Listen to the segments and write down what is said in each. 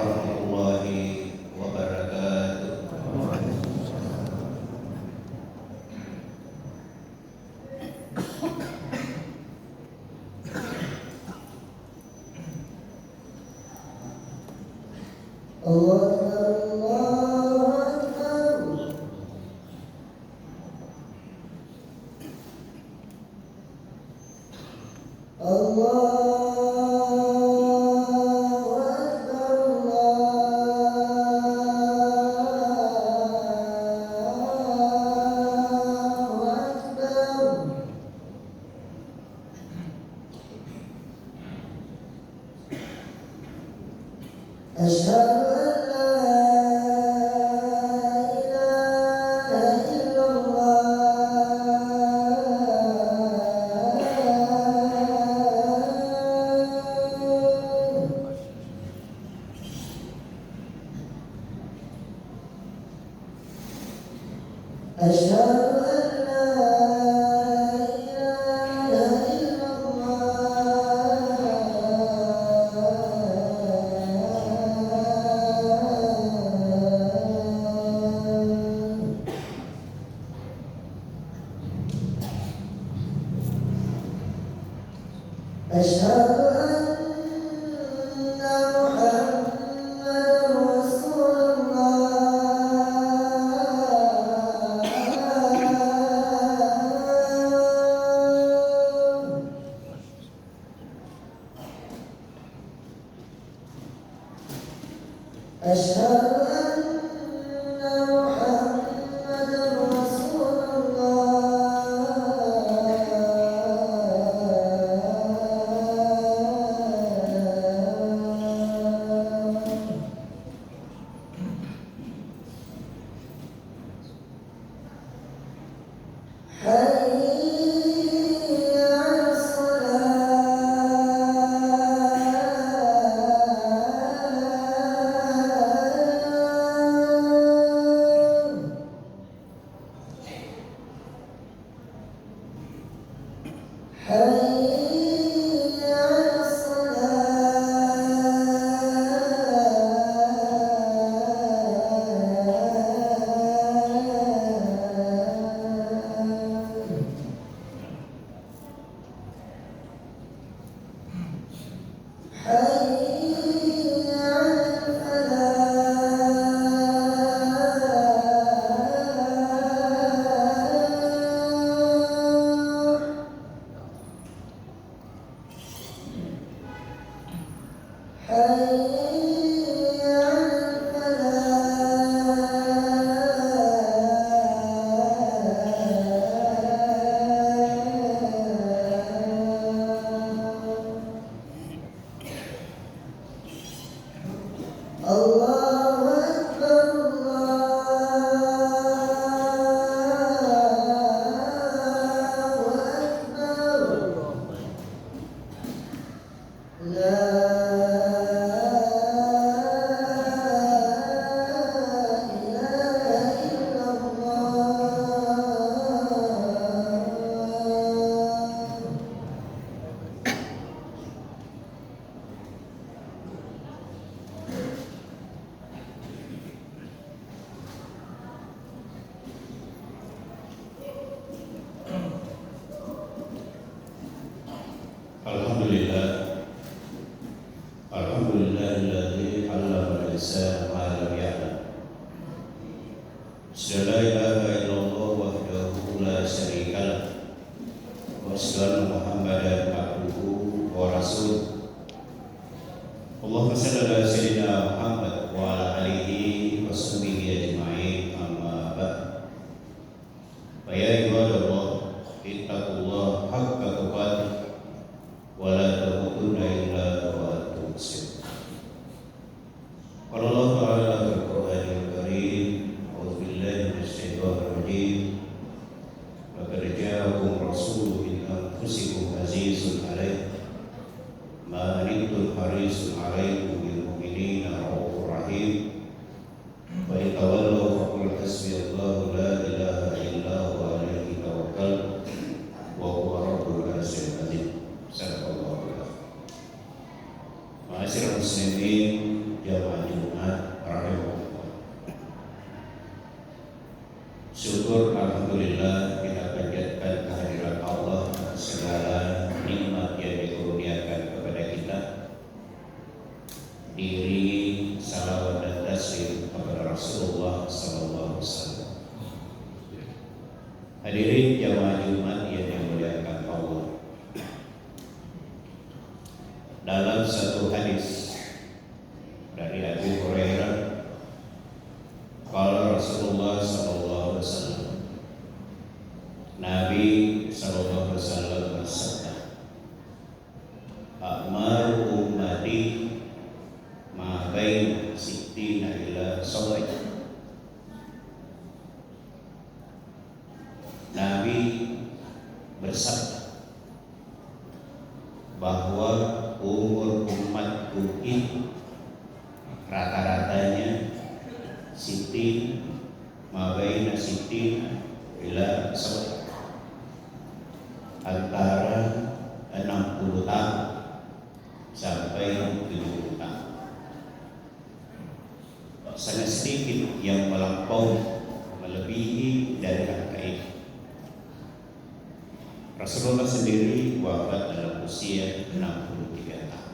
warahmatullahi wabarakatuh. Alhamdulillah, alhamdulillahilladzi 'allama al-insana ma lam ya'lam. La ilaha illallah wahdahu la syarika lah. Wa sallallahu Muhammadan abduhu wa rasuluh. Allahumma shalli ala sayyidina Muhammad wa ala alihi wa sahbihi ajma'in, amma ba'd. Fa ya ibadallah, ittaqullaha haqqa tuqatih wa la tamutunna illa wa antum muslimun. Qala Allah ta'ala fil Qur'anil Karim, a'udzu billahi minasy syaithanir rajim. Laqad ja'akum rasulun min anfusikum azizun 'alaihi ma anittum harisun 'alaikum bil mu'minina ra'ufur rahim. Wa in tawallaw faqul hasbiyallahu la ilaha illa huwa 'alaihi tawakkaltu wa huwa rabbul 'arsyil 'azim. Ma'asyiral muslimin jamaah Jumat rahimahullah. Syukur alhamdulillah kita panjatkan kehadirat Allah segala nikmat yang dikurniakan kepada kita. Diri salawat dan taslim kepada Rasulullah sallallahu alaihi wasallam. Hadirin jamaah Jumat yang dimuliakan Allah. Dalam satu hadis dari Abu Hurairah, qala Rasulullah sallallahu alaihi wasallam, Nabi sallallahu alaihi wasallam bersabda, "A'maru ummati ma baina sittina ila sab'in." Nabi bersabda bahwa umur umatku itu rata-ratanya sitin mabaina sitin ila sab'in, antara 60 tahun sampai 70 tahun. Sangat sedikit yang melebihi dari angka ini. Rasulullah sendiri wafat dalam usia 63 tahun.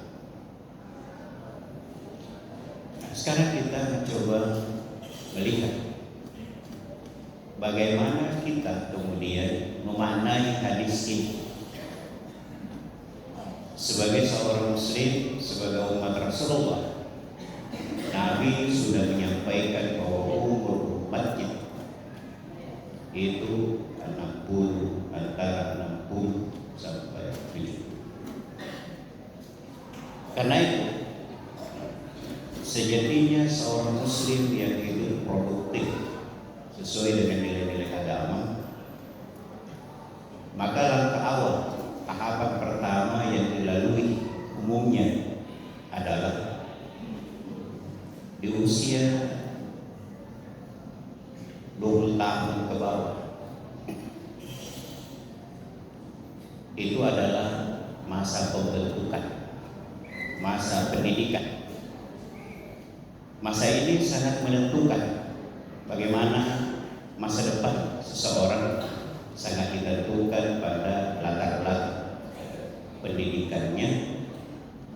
Nah, sekarang kita mencoba melihat bagaimana kita kemudian memaknai hadis ini. Sebagai seorang muslim, sebagai umat Rasulullah, Nabi sudah menyampaikan bahwa umur umatnya itu 60, antara 60 sampai 70. Karena itu sejatinya seorang muslim yang hidup produktif sesuai dengan nilai-nilai agama, maka langkah awal, tahapan pertama yang dilalui umumnya adalah di usia 20 tahun ke bawah. Itu adalah masa pembentukan, masa pendidikan. Masa ini sangat menentukan bagaimana masa depan seseorang, sangat ditentukan pada latar belakang pendidikannya,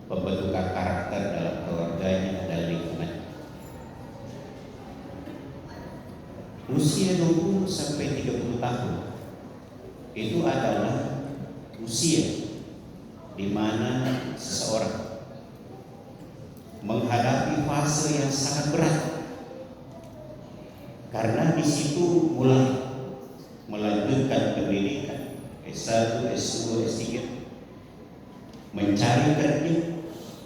pembentukan karakter dalam keluarganya dan lingkungan. Usia 20 sampai 30 tahun itu adalah usia di mana seseorang menghadapi fase yang sangat berat, karena di situ mulai melanjutkan pendidikan S1, S2, S3, mencari kerja,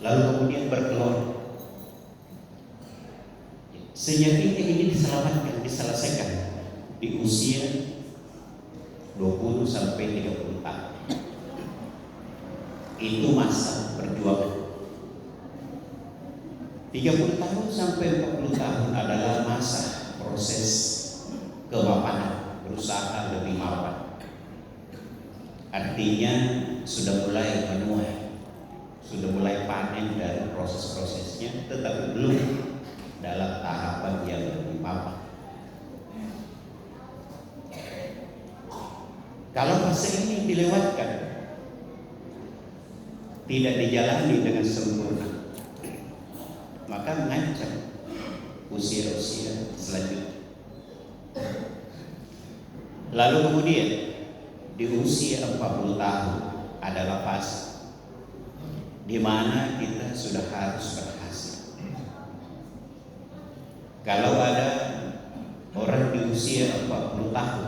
lalu kemudian berkeluarga. Sejatinya ini diselesaikan di usia 20 sampai 30 tahun. Itu masa perjuangan. 30 tahun sampai 40 tahun adalah masa proses kemapanan, berusaha lebih mapan. Artinya sudah mulai menuai, sudah mulai panen dari proses-prosesnya, tetapi belum dalam tahapan yang lebih mapan. Kalau fase ini dilewatkan, tidak dijalani dengan sempurna, maka mengancam usia-usia selanjutnya. Lalu kemudian di usia 40 tahun adalah fase di mana kita sudah harus berhasil. Kalau ada orang di usia 40 tahun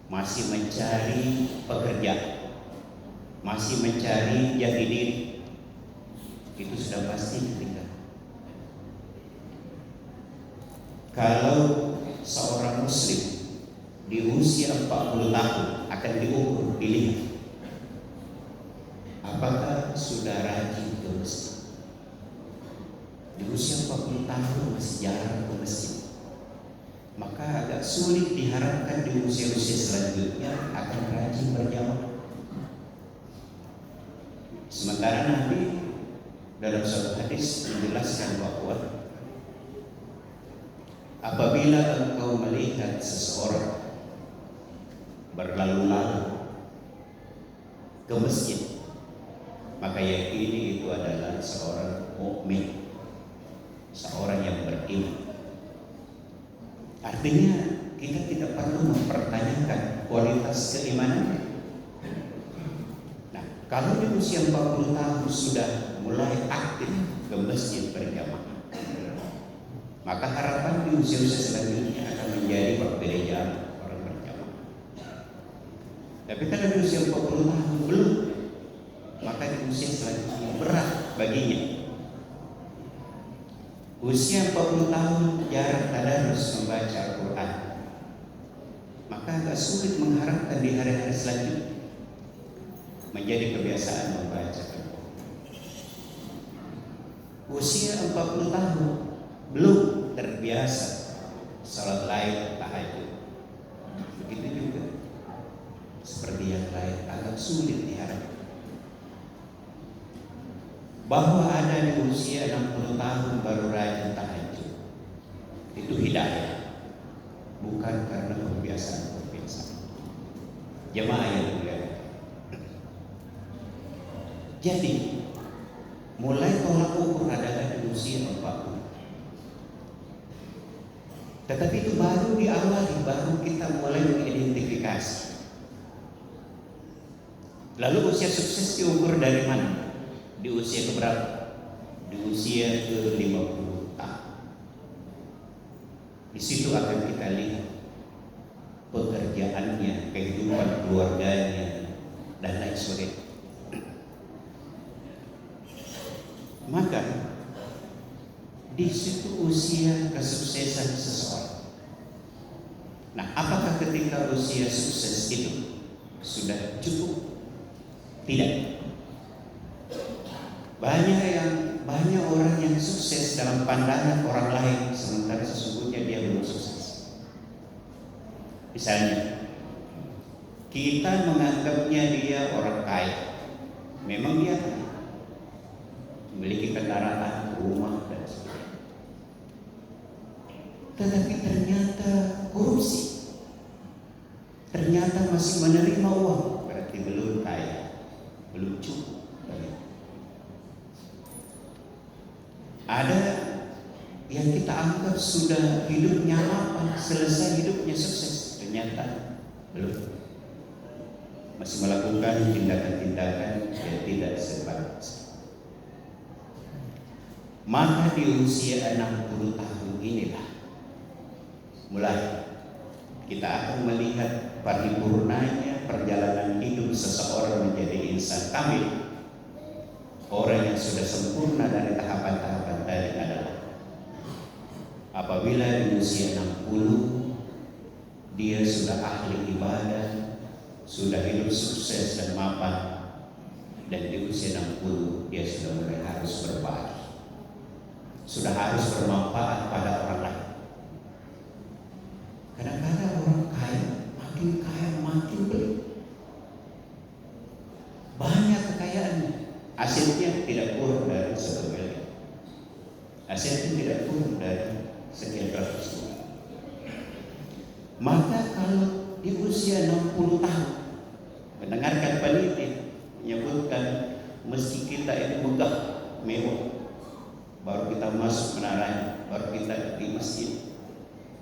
masih mencari pekerjaan, masih mencari jati diri, itu sudah pasti ketinggalan. Kalau seorang muslim di usia 40 tahun akan diukur, dilihat apakah sudah rajin ke masjid. Di usia 40 tahun masih jarang ke masjid, maka agak sulit diharapkan di usia-usia selanjutnya akan rajin berjamaah. Sementara Nabi dalam suatu hadis menjelaskan bahwa Apabila engkau melihat seseorang berlalu-lalu ke masjid, maka yakini itu adalah seorang mukmin, seorang yang beriman. Artinya kita tidak perlu mempertanyakan kualitas keimanannya. Nah, kalau di usia 40 tahun sudah mulai aktif ke masjid berjamaah, maka harapan di usia-usia selanjutnya akan menjadi perbedaan orang berjamaah. Tapi kalau di usia 40 tahun belum, maka di usia selanjutnya berat baginya. Usia 40 tahun jarang tadarus membaca Al-Quran, maka agak sulit mengharapkan di hari-hari selanjutnya menjadi kebiasaan membaca Al-Quran. Usia 40 tahun belum terbiasa salat lain tahajud, begitu juga seperti yang lain agak sulit diharapkan. Bahwa ada di usia 60 tahun baru rajin tahajud, itu hidayah, bukan karena kebiasaan. Jemaah yang mulia. Jadi mulai tolak ukur adalah di usia 40. Tetapi itu baru diawali, baru kita mulai mengidentifikasi. Lalu usia sukses diukur dari mana? Di usia keberapa? Di usia ke-50 tahun. Di situ akan kita lihat pekerjaannya, kehidupan keluarganya, dan lain sebagainya. Maka di situ usia kesuksesan seseorang. Nah, apakah ketika usia sukses itu sudah cukup? Tidak. Banyak orang yang sukses dalam pandangan orang lain, sementara sesungguhnya dia belum sukses. Misalnya, kita menganggapnya dia orang kaya. Memang dia memiliki kendaraan, rumah, dan sebagainya. Tetapi ternyata korupsi, ternyata masih menerima uang, berarti belum kaya, belum cukup. Ada yang kita anggap sudah hidupnya mapan, selesai hidupnya sukses, ternyata belum, masih melakukan tindakan-tindakan yang tidak sebagus. Maka di usia 60 tahun inilah mulai kita akan melihat paripurnanya perjalanan hidup seseorang menjadi insan kamil. Orang yang sudah sempurna dari tahapan-tahapan tadi adalah apabila di usia 60 dia sudah ahli ibadah, sudah hidup sukses dan mapan, dan di usia 60 dia sudah mulai harus berbagi, sudah harus bermanfaat pada orang lain. Kadang-kadang orang kaya makin beli, banyak kekayaannya, asetnya tidak kurang dari 1 miliar, asetnya tidak kurang dari sekian ratus juta. Maka kalau di usia 60 tahun mendengarkan panitia menyebutkan meski kita itu megah, mewah, baru kita masuk menaranya, baru kita di masjid,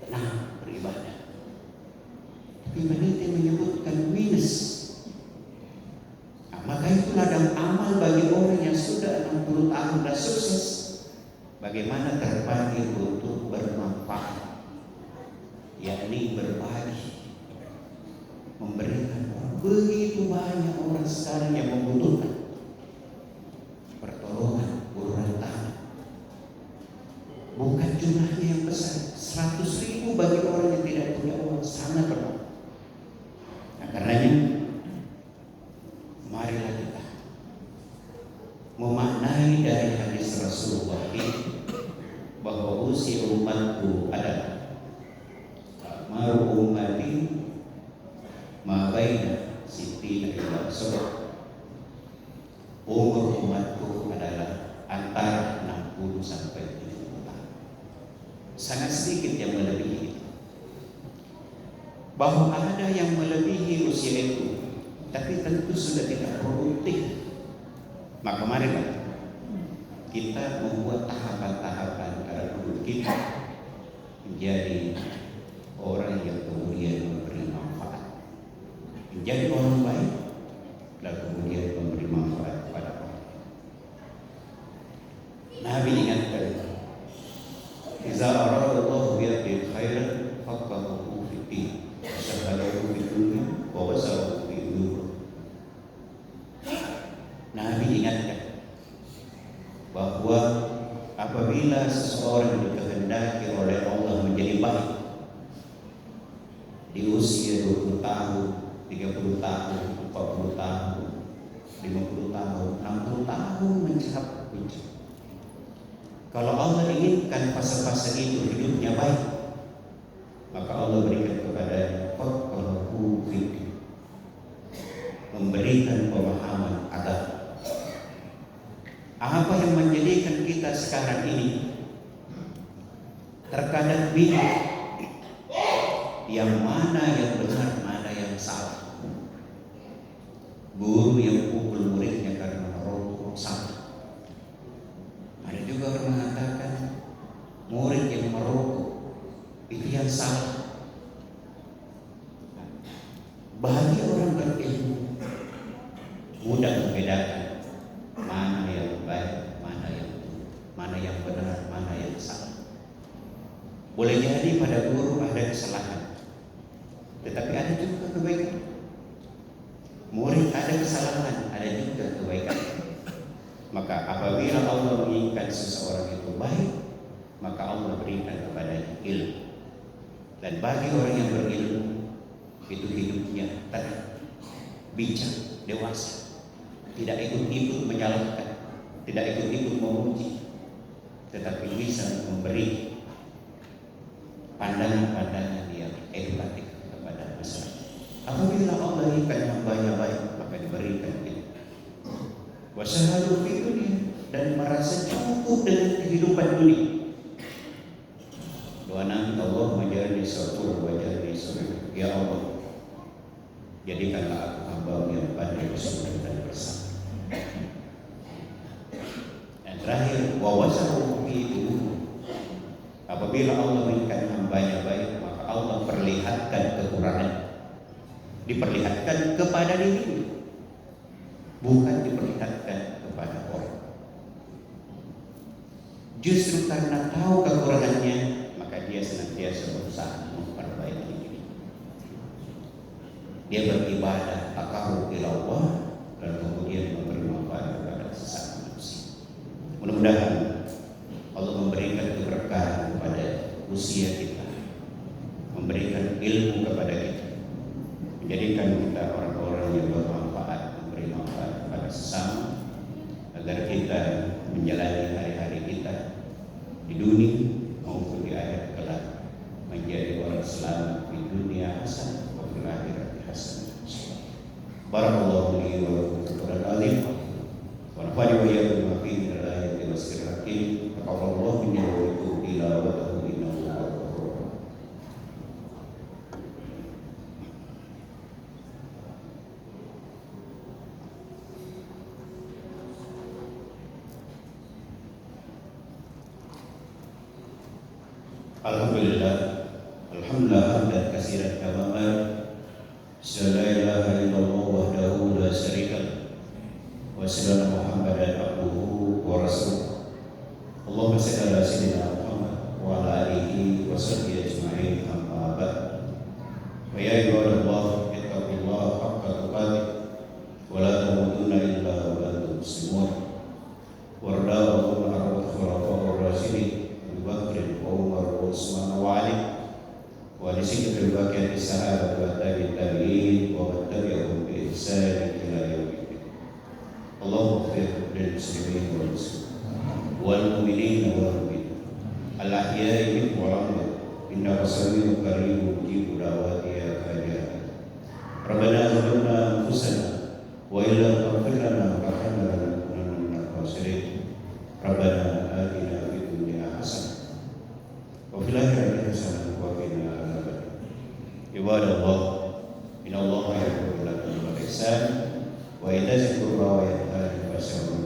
nah beribadah. Tapi panitia menyebutkan minus. Maka itu ladang amal bagi orang yang sudah 60 tahun dan sukses, bagaimana terpanggil untuk bermanfaat, yakni berbagi, memberikan. Begitu banyak orang sekarang yang membutuhkan pertolongan, uluran tangan. Bukan jumlahnya yang besar, 100.000 bagi orang yang tidak punya uang sangat bermanfaat. Nah, karenanya marilah kita memaknai dari hadis Rasulullah ini bahwa usia umatku adalah maru ummati ma baina sittina ila sab'a. Umur umatku adalah antara 60 sampai 70 tahun. Sangat sedikit yang melebihi bahwa ada yang melebihi usia itu, tapi tentu sudah tidak produktif. Maka marilah kita membuat tahapan-tahapan agar kita menjadi orang yang kemudian memberi manfaat, menjadi orang baik, dan kemudian memberi manfaat kepada orang. Nabi ingatkan, "Iza arada Allah bi'abdin khairan faqahu fiddin, syahadahu bidunya, wa wasahu bidunya." Nabi ingatkan bahwa apabila seseorang dikehendaki oleh Allah menjadi baik di usia 20 tahun, 30 tahun, 40 tahun, 50 tahun, 60 tahun mencapai puncak. Kalau Allah inginkan fase-fase itu hidupnya baik, maka Allah berikan kepadanya faqahu fiddin, memberikan pemahaman agama. Apa yang menjadikan kita sekarang ini terkadang bingung yang mana yang benar, mana yang salah. Guru yang pukul muridnya karena merokok salah. Ada juga orang mengatakan murid yang merokok itu yang salah. Bagi orang berilmu mudah membedakan mana yang baik, mana yang buruk, mana yang benar, mana yang salah. Boleh jadi pada guru ada kesalahan, tetapi ada juga kebaikan. Murid ada kesalahan, ada juga kebaikan. Maka apabila Allah menginginkan seseorang itu baik, maka Allah berikan kepadanya ilmu. Dan bagi orang yang berilmu, itu hidupnya tenang, bijak, dewasa, tidak ikut-ikut menyalahkan, tidak ikut-ikut memuji, tetapi bisa memberi pandangan-pandangan yang empatik kepada masyarakat. Apabila Allah inginkan hambanya baik, maka diberikan itu. Wasyahadu fi dunia, dan merasa cukup dengan kehidupan dunia. Doa Nabi, Allah menjadi syukur wajahni surga. Ya Allah, jadikanlah aku hamba yang pandai bersyukur dan bersabar. Dan terakhir, wawasahu fi dunia. Apabila Allah menginginkan hambanya baik, maka Allah perlihatkan kekurangan, diperlihatkan kepada diri, bukan diperlihatkan kepada orang. Justru karena tahu kekurangannya, maka dia senantiasa berusaha memperbaiki diri. Dia beribadah taqarrub ila Allah dan kemudian memberi manfaat kepada sesama manusia. Mudah-mudahan Allah memberikan keberkahan kepada usia kita, memberikan ilmu kepada kita, menjadikan kita orang-orang yang bermanfaat, memberi manfaat kepada sesama, agar kita menjalani hari-hari kita di dunia maupun di akhirat kelak menjadi orang selamat di dunia hasanah wa fil akhirati hasanah. Barakallahu li wa lakum fil Qur'anil azim wa nafa'ani wa iyyakum bima fihi min al-ayati was sirril hakim. Taqabbalallahu minna wa minkum tilawatahu innahu huwal ghafurur rahim. Alhamdulillah, alhamdulillah hamdan katsiran kama qala, la ilaha illallah wahdahu la syarika lah, wa sallallahu Muhammadan abduhu wa rasuluh. Allahumma shalli ala sayyidina Muhammad wa ala alihi wa sahbihi ajma'in, amma ba'd. Wa ya ibadallah, ittaqullaha haqqa tuqatih wa la tamutunna illa wa antum muslimun. Warḍallahu anhu khulafa'ur rasyidin Abu Bakr wa Umar wa Utsman wa Ali wa li sikri baqiyati sahabat wa tabi'in wa man tabi'ahum bi ihsan ila yaumil din. Allahumma ighfir lil muslimin wal muslimat wal mu'minin wal mu'minat al ahya'i minhum wal amwat innaka sami'un qaribun mujibu da'wati ya qadir. Rabbana zalamna anfusana wa illa taghfir lana wa tarhamna lanakunanna minal khasirin. Rabbana atina fid dunya hasanah wa fil akhirati hasanah wa qina adzabannar. Ibadallah, innallaha ya'muru bil 'adli wal ihsan wa ita'i dzil qurba wa yanha 'anil fahsya'i